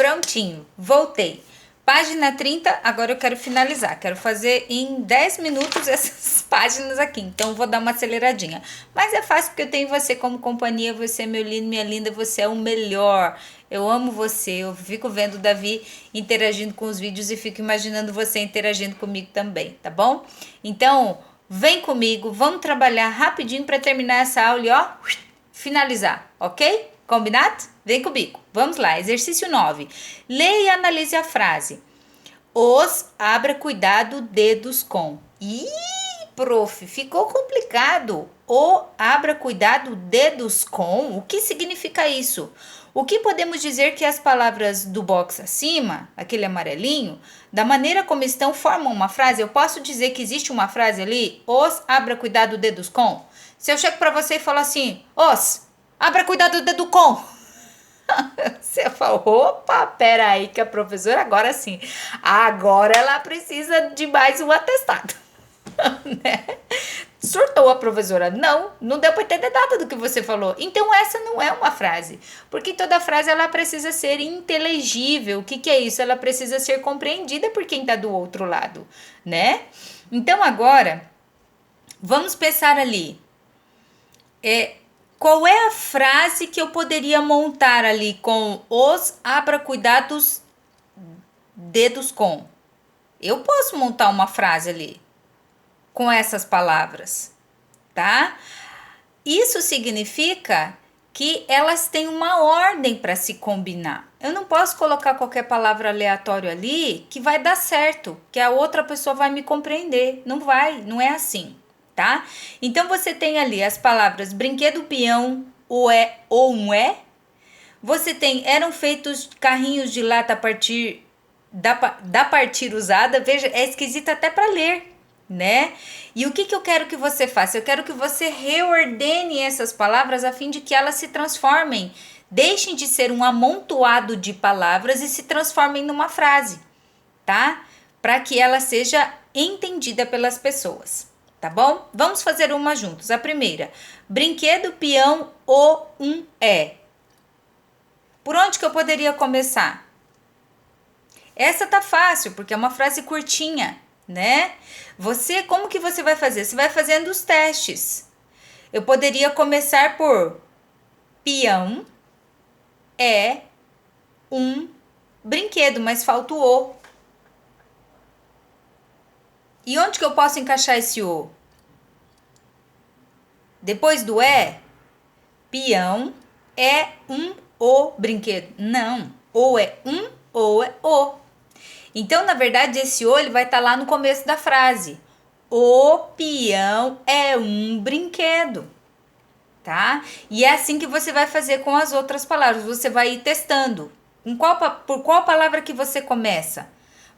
Prontinho, voltei. Página 30, agora eu quero finalizar. Quero fazer em 10 minutos essas páginas aqui. Então, vou dar uma aceleradinha. Mas é fácil porque eu tenho você como companhia. Você é meu lindo, minha linda. Você é o melhor. Eu amo você. Eu fico vendo o Davi interagindo com os vídeos e fico imaginando você interagindo comigo também, tá bom? Então, vem comigo. Vamos trabalhar rapidinho para terminar essa aula e, ó, finalizar, ok? Combinado? Vem comigo. Vamos lá, exercício 9. Leia e analise a frase. Os abra cuidado dedos com. Ih, prof, ficou complicado. O abra cuidado dedos com? O que significa isso? O que podemos dizer que as palavras do box acima, aquele amarelinho, da maneira como estão, formam uma frase? Eu posso dizer que existe uma frase ali? Os abra cuidado dedos com? Se eu chego para você e falo assim, os abra cuidado dedo com. Você falou, opa, peraí que a professora agora sim, agora ela precisa de mais um atestado, né? Surtou a professora, não deu para entender nada do que você falou. Então essa não é uma frase, porque toda frase ela precisa ser inteligível. O que é isso? Ela precisa ser compreendida por quem está do outro lado, né? Então agora, vamos pensar ali, qual é a frase que eu poderia montar ali com os abra cuidados dedos com? Eu posso montar uma frase ali com essas palavras, tá? Isso significa que elas têm uma ordem para se combinar. Eu não posso colocar qualquer palavra aleatória ali que vai dar certo, que a outra pessoa vai me compreender. Não vai, não é assim. Tá? Então, você tem ali as palavras brinquedo, peão, o é ou um é. Você tem, eram feitos carrinhos de lata a partir da partir usada. Veja, é esquisito até para ler, né? E o que eu quero que você faça? Eu quero que você reordene essas palavras a fim de que elas se transformem. Deixem de ser um amontoado de palavras e se transformem numa frase, tá? Para que ela seja entendida pelas pessoas. Tá bom? Vamos fazer uma juntos. A primeira, brinquedo, peão, o, um, é. Por onde que eu poderia começar? Essa tá fácil, porque é uma frase curtinha, né? Como que você vai fazer? Você vai fazendo os testes. Eu poderia começar por peão é um brinquedo, mas falta o o. E onde que eu posso encaixar esse o? Depois do peão é um o brinquedo. Não, ou é um ou é o. Então, na verdade, esse o ele vai estar lá no começo da frase. O peão é um brinquedo, tá? E é assim que você vai fazer com as outras palavras. Você vai ir testando. Por qual palavra que você começa?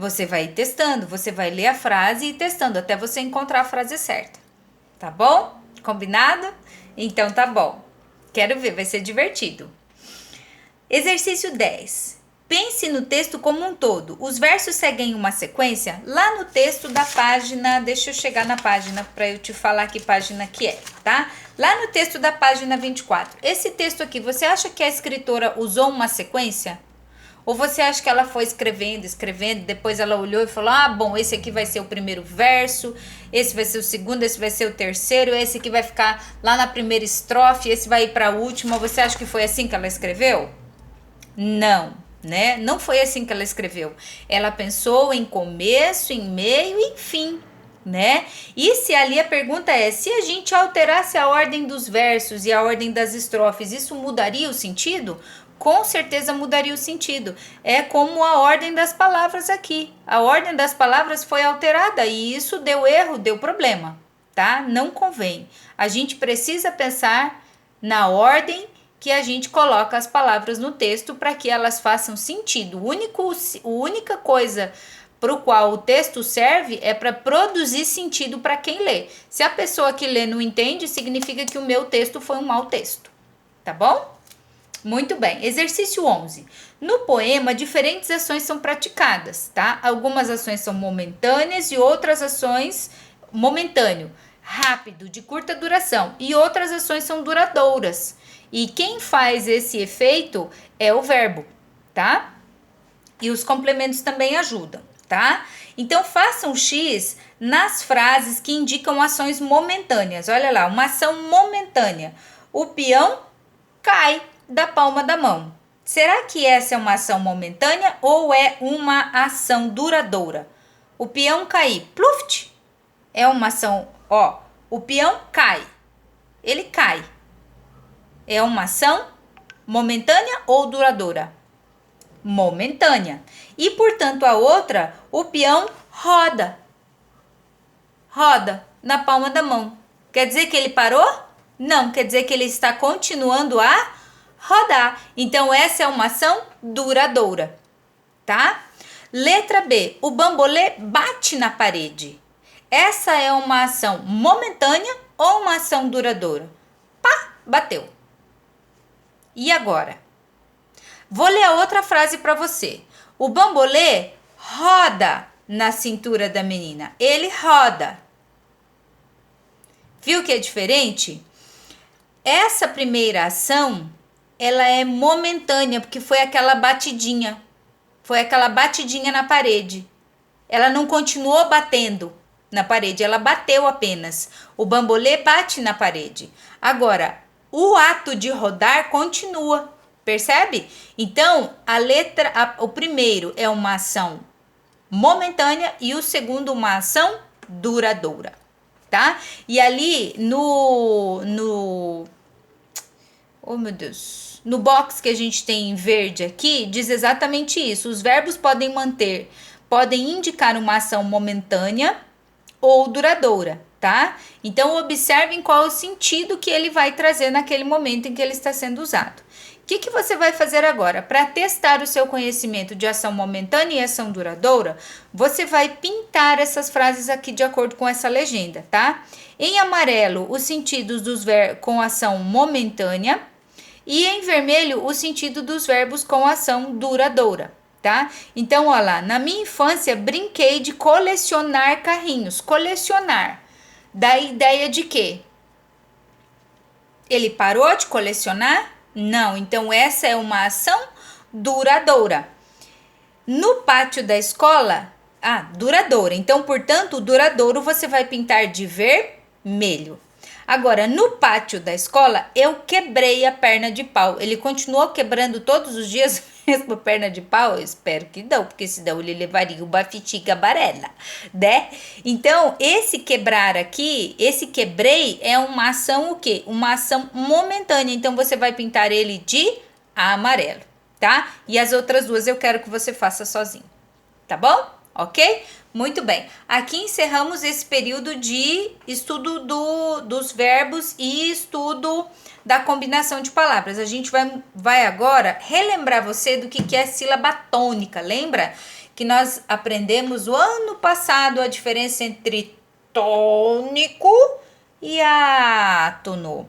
Você vai ir testando, você vai ler a frase e ir testando até você encontrar a frase certa. Tá bom? Combinado? Então tá bom. Quero ver, vai ser divertido. Exercício 10. Pense no texto como um todo. Os versos seguem uma sequência lá no texto da página. Deixa eu chegar na página para eu te falar que página que é, tá? Lá no texto da página 24. Esse texto aqui, você acha que a escritora usou uma sequência? Ou você acha que ela foi escrevendo, depois ela olhou e falou, bom, esse aqui vai ser o primeiro verso, esse vai ser o segundo, esse vai ser o terceiro, esse aqui vai ficar lá na primeira estrofe, esse vai ir para a última. Você acha que foi assim que ela escreveu? Não, né? Não foi assim que ela escreveu. Ela pensou em começo, em meio e em fim, né? E se ali a pergunta é, se a gente alterasse a ordem dos versos e a ordem das estrofes, isso mudaria o sentido? Com certeza mudaria o sentido. É como a ordem das palavras aqui. A ordem das palavras foi alterada e isso deu erro, deu problema, tá? Não convém. A gente precisa pensar na ordem que a gente coloca as palavras no texto para que elas façam sentido. A única coisa para o qual o texto serve é para produzir sentido para quem lê. Se a pessoa que lê não entende, significa que o meu texto foi um mau texto, tá bom? Muito bem, exercício 11. No poema, diferentes ações são praticadas, tá? Algumas ações são momentâneas e outras ações momentâneo, rápido, de curta duração, e outras ações são duradouras. E quem faz esse efeito é o verbo, tá? E os complementos também ajudam, tá? Então, façam X nas frases que indicam ações momentâneas. Olha lá, uma ação momentânea. O peão cai da palma da mão. Será que essa é uma ação momentânea ou é uma ação duradoura? O peão cair, pluft, é uma ação, ó, o peão cai, ele cai. É uma ação momentânea ou duradoura? Momentânea. E, portanto, a outra, o peão roda. Roda na palma da mão. Quer dizer que ele parou? Não, quer dizer que ele está continuando a rodar. Então, essa é uma ação duradoura, tá? Letra B, o bambolê bate na parede. Essa é uma ação momentânea ou uma ação duradoura? Pá, bateu. E agora? Vou ler a outra frase para você. O bambolê roda na cintura da menina. Ele roda. Viu que é diferente? Essa primeira ação, ela é momentânea, porque foi aquela batidinha. Foi aquela batidinha na parede. Ela não continuou batendo na parede, ela bateu apenas. O bambolê bate na parede. Agora, o ato de rodar continua. Percebe? Então, o primeiro é uma ação momentânea e o segundo uma ação duradoura, tá? E ali oh meu Deus, no box que a gente tem em verde aqui, diz exatamente isso. Os verbos podem indicar uma ação momentânea ou duradoura, tá? Então, observem qual é o sentido que ele vai trazer naquele momento em que ele está sendo usado. O que você vai fazer agora? Para testar o seu conhecimento de ação momentânea e ação duradoura, você vai pintar essas frases aqui de acordo com essa legenda, tá? Em amarelo, os sentidos dos verbos com ação momentânea e em vermelho, o sentido dos verbos com ação duradoura, tá? Então, olha lá, na minha infância, brinquei de colecionar carrinhos. Colecionar. Dá ideia de quê? Ele parou de colecionar? Não, então essa é uma ação duradoura. No pátio da escola, duradoura. Então, portanto, o duradouro você vai pintar de vermelho. Agora, no pátio da escola, eu quebrei a perna de pau. Ele continuou quebrando todos os dias a mesma perna de pau? Eu espero que não, porque senão ele levaria uma fitinha amarela, né? Então, esse quebrar aqui, esse quebrei é uma ação o quê? Uma ação momentânea. Então, você vai pintar ele de amarelo, tá? E as outras duas eu quero que você faça sozinho, tá bom? Ok? Muito bem. Aqui encerramos esse período de estudo dos verbos e estudo da combinação de palavras. A gente vai agora relembrar você do que é sílaba tônica. Lembra que nós aprendemos o ano passado a diferença entre tônico e átono.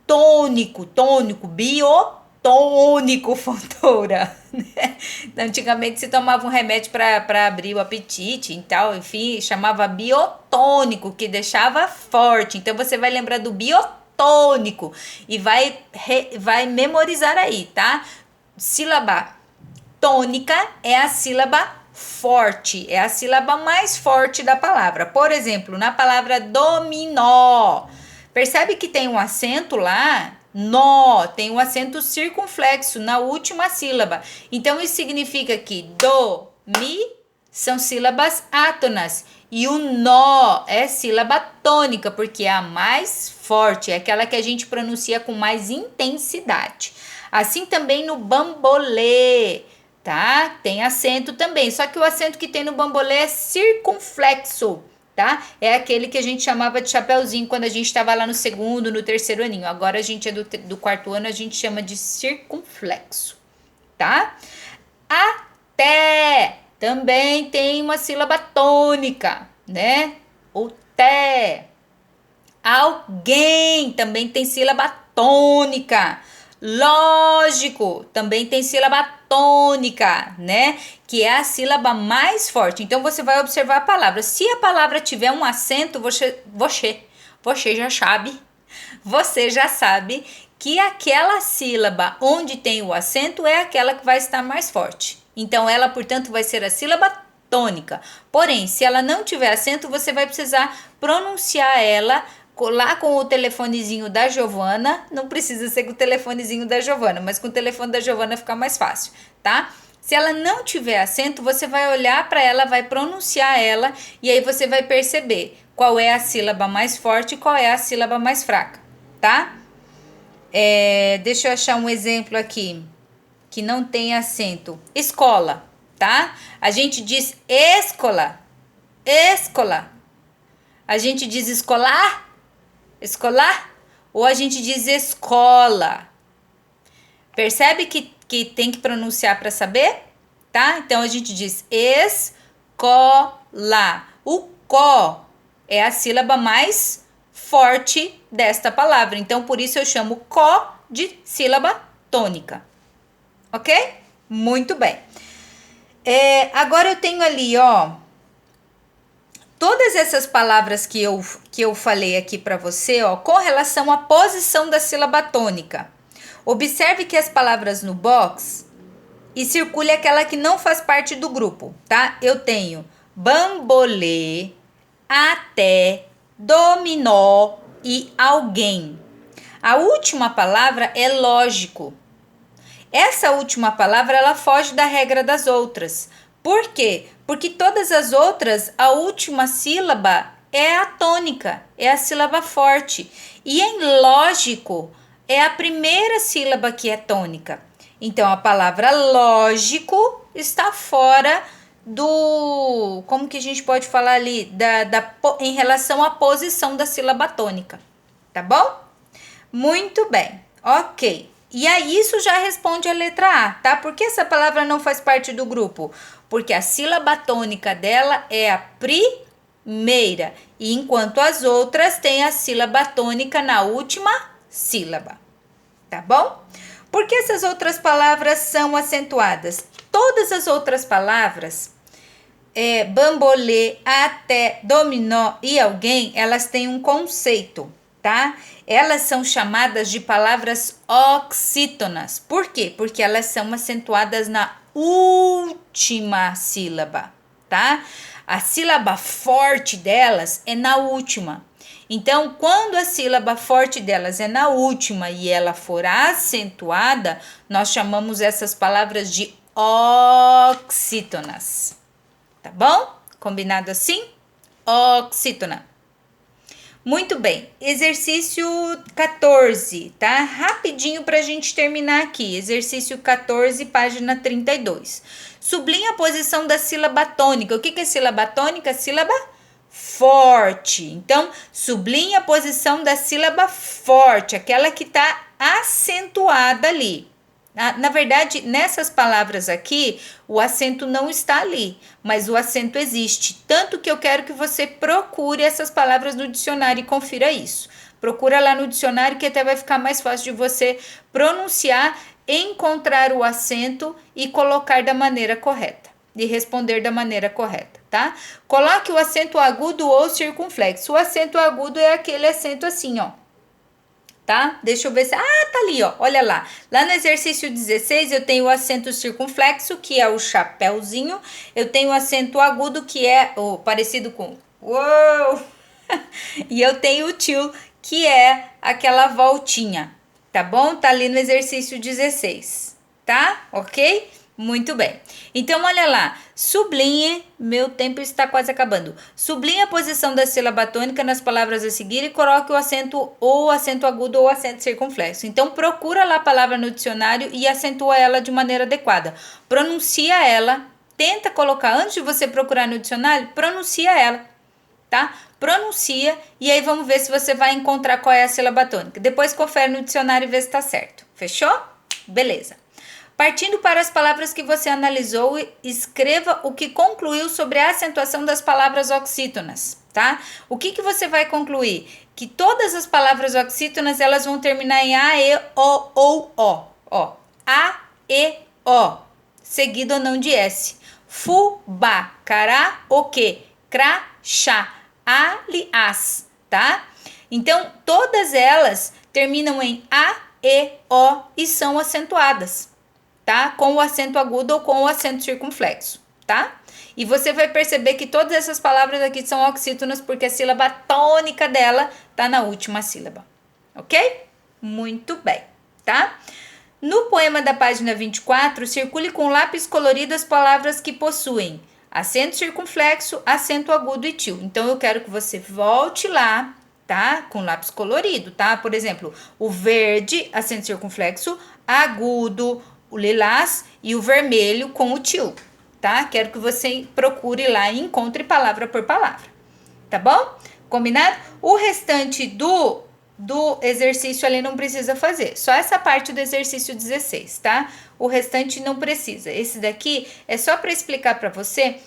Tônico, biotônico, fontoura. Antigamente se tomava um remédio para abrir o apetite e tal, enfim, chamava biotônico, que deixava forte. Então você vai lembrar do biotônico e vai memorizar aí, tá? Sílaba tônica é a sílaba forte, é a sílaba mais forte da palavra. Por exemplo, na palavra dominó, percebe que tem um acento lá? Nó, tem um acento circunflexo na última sílaba. Então, isso significa que do, mi são sílabas átonas. E o nó é sílaba tônica, porque é a mais forte, é aquela que a gente pronuncia com mais intensidade. Assim também no bambolê, tá? Tem acento também, só que o acento que tem no bambolê é circunflexo, tá? É aquele que a gente chamava de chapeuzinho quando a gente estava lá no segundo, no terceiro aninho. Agora a gente é do quarto ano, a gente chama de circunflexo, tá? Até também tem uma sílaba tônica, né? O té. Alguém também tem sílaba tônica. Lógico, também tem sílaba tônica, né? Que é a sílaba mais forte. Então, você vai observar a palavra. Se a palavra tiver um acento, você já sabe que aquela sílaba onde tem o acento é aquela que vai estar mais forte, Então, ela, portanto, vai ser a sílaba tônica. Porém, se ela não tiver acento, você vai precisar pronunciar ela lá com o telefonezinho da Giovana. Não precisa ser com o telefonezinho da Giovana, mas com o telefone da Giovana fica mais fácil, tá? Se ela não tiver acento, você vai olhar para ela, vai pronunciar ela e aí você vai perceber qual é a sílaba mais forte e qual é a sílaba mais fraca, tá? Deixa eu achar um exemplo aqui que não tem acento. Escola, tá? A gente diz escola, escola. A gente diz escolar, escolar, ou a gente diz escola. Percebe que tem que pronunciar para saber? Tá? Então a gente diz escola. O có é a sílaba mais forte desta palavra. Então por isso eu chamo có de sílaba tônica. Ok? Muito bem. Agora eu tenho ali, ó, todas essas palavras que eu falei aqui para você, ó, com relação à posição da sílaba tônica. Observe que as palavras no box e circule aquela que não faz parte do grupo, tá? Eu tenho bambolê, até, dominó e alguém. A última palavra é lógico. Essa última palavra, ela foge da regra das outras. Por quê? Porque todas as outras, a última sílaba é a tônica, é a sílaba forte. E em lógico, é a primeira sílaba que é tônica. Então, a palavra lógico está fora do... Como que a gente pode falar ali? Em relação à posição da sílaba tônica. Tá bom? Muito bem. Ok. E aí, isso já responde a letra A, tá? Por que essa palavra não faz parte do grupo? Porque a sílaba tônica dela é a primeira, e enquanto as outras têm a sílaba tônica na última sílaba, tá bom? Por que essas outras palavras são acentuadas? Todas as outras palavras, bambolê, até, dominó e alguém, elas têm um conceito, tá? Elas são chamadas de palavras oxítonas. Por quê? Porque elas são acentuadas na última sílaba, tá? A sílaba forte delas é na última. Então, quando a sílaba forte delas é na última e ela for acentuada, nós chamamos essas palavras de oxítonas. Tá bom? Combinado assim? Oxítona. Muito bem, exercício 14, tá? Rapidinho pra gente terminar aqui. Exercício 14, página 32. Sublinha a posição da sílaba tônica. O que é sílaba tônica? Sílaba forte. Então, sublinha a posição da sílaba forte, aquela que tá acentuada ali. Na verdade, nessas palavras aqui, o acento não está ali, mas o acento existe. Tanto que eu quero que você procure essas palavras no dicionário e confira isso. Procura lá no dicionário que até vai ficar mais fácil de você pronunciar, encontrar o acento e colocar da maneira correta. E responder da maneira correta, tá? Coloque o acento agudo ou circunflexo. O acento agudo é aquele acento assim, ó. Tá? Deixa eu ver se... tá ali, ó. Olha lá. Lá no exercício 16, eu tenho o acento circunflexo, que é o chapéuzinho. Eu tenho o acento agudo, que é parecido com... Uou! E eu tenho o tio, que é aquela voltinha. Tá bom? Tá ali no exercício 16. Tá? Ok? Muito bem. Então, olha lá. Sublinhe, meu tempo está quase acabando. Sublinhe a posição da sílaba tônica nas palavras a seguir e coloque o acento ou acento agudo ou acento circunflexo. Então, procura lá a palavra no dicionário e acentua ela de maneira adequada. Pronuncia ela, tenta colocar, antes de você procurar no dicionário, pronuncia ela, tá? Pronuncia e aí vamos ver se você vai encontrar qual é a sílaba tônica. Depois confere no dicionário e vê se tá certo. Fechou? Beleza. Partindo para as palavras que você analisou, escreva o que concluiu sobre a acentuação das palavras oxítonas, tá? O que você vai concluir? Que todas as palavras oxítonas, elas vão terminar em A, E, O ou O. Ó, A, E, O, seguido ou não de S. Fubá, karaokê, crachá, aliás, tá? Então, todas elas terminam em A, E, O e são acentuadas. tá? Com o acento agudo ou com o acento circunflexo, tá? E você vai perceber que todas essas palavras aqui são oxítonas porque a sílaba tônica dela tá na última sílaba, ok? Muito bem, tá? No poema da página 24, circule com lápis colorido as palavras que possuem acento circunflexo, acento agudo e til. Então, eu quero que você volte lá, tá? Com lápis colorido, tá? Por exemplo, o verde, acento circunflexo, agudo, o lilás e o vermelho com o til, tá? Quero que você procure lá e encontre palavra por palavra, tá bom? Combinado? O restante do exercício ali não precisa fazer, só essa parte do exercício 16, tá? O restante não precisa. Esse daqui é só para explicar para você,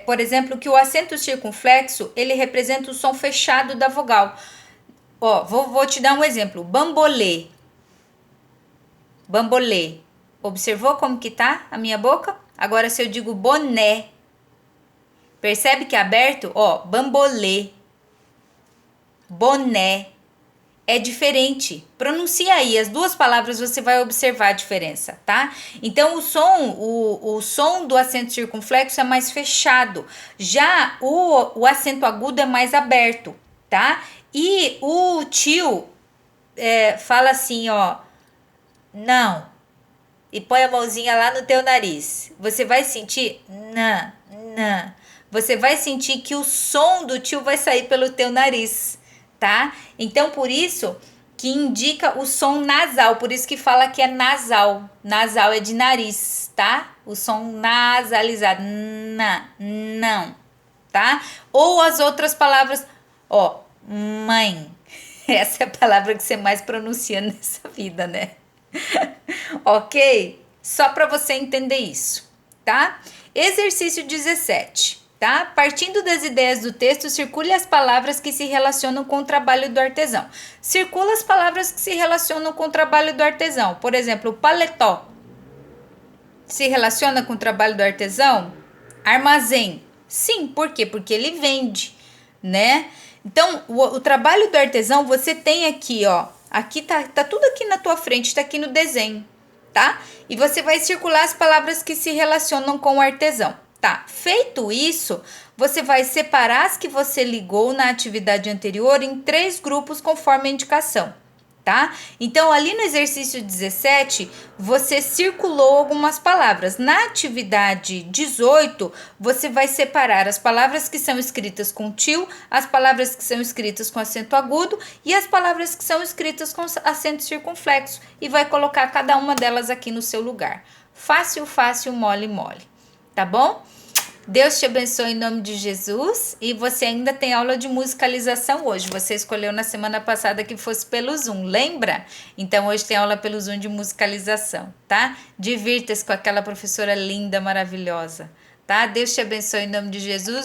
por exemplo, que o acento circunflexo, ele representa o som fechado da vogal. Ó, vou te dar um exemplo. Bambolê. Bambolê. Observou como que tá a minha boca? Agora, se eu digo boné, percebe que é aberto? Ó, bambolê. Boné. É diferente. Pronuncia aí, as duas palavras você vai observar a diferença, tá? Então, o som do acento circunflexo é mais fechado. Já o acento agudo é mais aberto, tá? E o tio fala assim, ó, não. E põe a mãozinha lá no teu nariz. Você vai sentir, não. Você vai sentir que o som do tio vai sair pelo teu nariz, tá? Então, por isso que indica o som nasal, por isso que fala que é nasal. Nasal é de nariz, tá? O som nasalizado, não, tá? Ou as outras palavras, ó, mãe. Essa é a palavra que você mais pronuncia nessa vida, né? Ok? Só para você entender isso, tá? Exercício 17. Tá? Partindo das ideias do texto, circule as palavras que se relacionam com o trabalho do artesão. Circula as palavras que se relacionam com o trabalho do artesão. Por exemplo, o paletó se relaciona com o trabalho do artesão? Armazém. Sim, por quê? Porque ele vende, né? Então, o trabalho do artesão, você tem aqui, ó. Aqui tá tudo aqui na tua frente, tá aqui no desenho, tá? E você vai circular as palavras que se relacionam com o artesão. Tá, feito isso, você vai separar as que você ligou na atividade anterior em 3 grupos conforme a indicação, tá? Então, ali no exercício 17, você circulou algumas palavras. Na atividade 18, você vai separar as palavras que são escritas com til, as palavras que são escritas com acento agudo e as palavras que são escritas com acento circunflexo e vai colocar cada uma delas aqui no seu lugar. Fácil, fácil, mole, mole. Tá bom? Deus te abençoe em nome de Jesus. E você ainda tem aula de musicalização hoje. Você escolheu na semana passada que fosse pelo Zoom, lembra? Então hoje tem aula pelo Zoom de musicalização, tá? Divirta-se com aquela professora linda, maravilhosa, tá? Deus te abençoe em nome de Jesus.